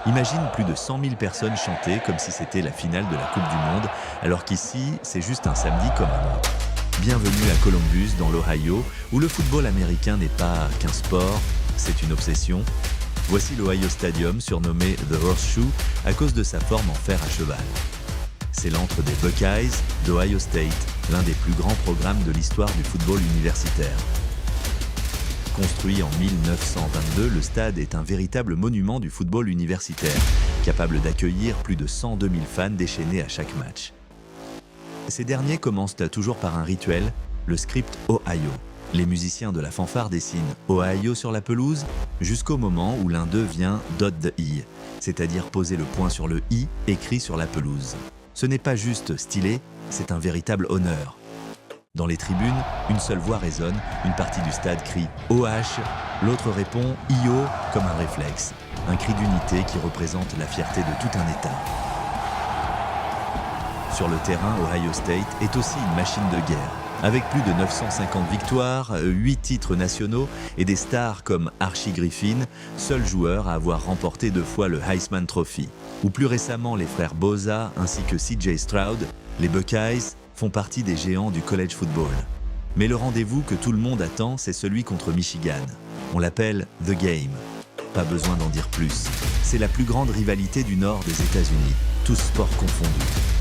Imagine plus de 100 000 personnes chanter comme si c'était la finale de la Coupe du Monde, alors qu'ici, c'est juste un samedi comme un autre. Bienvenue à Columbus, dans l'Ohio, où le football américain n'est pas qu'un sport, c'est une obsession. Voici l'Ohio Stadium, surnommé The Horseshoe, à cause de sa forme en fer à cheval. C'est l'antre des Buckeyes d'Ohio State, l'un des plus grands programmes de l'histoire du football universitaire. Construit en 1922, le stade est un véritable monument du football universitaire, capable d'accueillir plus de 102 000 fans déchaînés à chaque match. Ces derniers commencent toujours par un rituel, le script Ohio. Les musiciens de la fanfare dessinent Ohio sur la pelouse jusqu'au moment où l'un d'eux vient dot the I, c'est-à-dire poser le point sur le I écrit sur la pelouse. Ce n'est pas juste stylé, c'est un véritable honneur. Dans les tribunes, une seule voix résonne, une partie du stade crie OH, l'autre répond IO comme un réflexe, un cri d'unité qui représente la fierté de tout un État. Sur le terrain, Ohio State est aussi une machine de guerre. Avec plus de 950 victoires, 8 titres nationaux et des stars comme Archie Griffin, seul joueur à avoir remporté 2 fois le Heisman Trophy. Ou plus récemment les frères Bosa ainsi que CJ Stroud, les Buckeyes font partie des géants du college football. Mais le rendez-vous que tout le monde attend, c'est celui contre Michigan. On l'appelle The Game. Pas besoin d'en dire plus. C'est la plus grande rivalité du nord des États-Unis, tous sports confondus.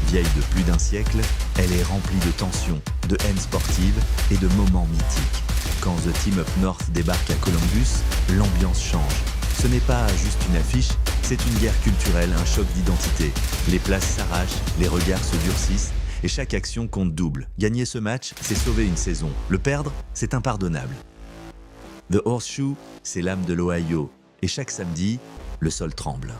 Vieille de plus d'un siècle, elle est remplie de tensions, de haine sportive et de moments mythiques. Quand The Team Up North débarque à Columbus, l'ambiance change. Ce n'est pas juste une affiche, c'est une guerre culturelle, un choc d'identité. Les places s'arrachent, les regards se durcissent et chaque action compte double. Gagner ce match, c'est sauver une saison. Le perdre, c'est impardonnable. The Horseshoe, c'est l'âme de l'Ohio. Et chaque samedi, le sol tremble.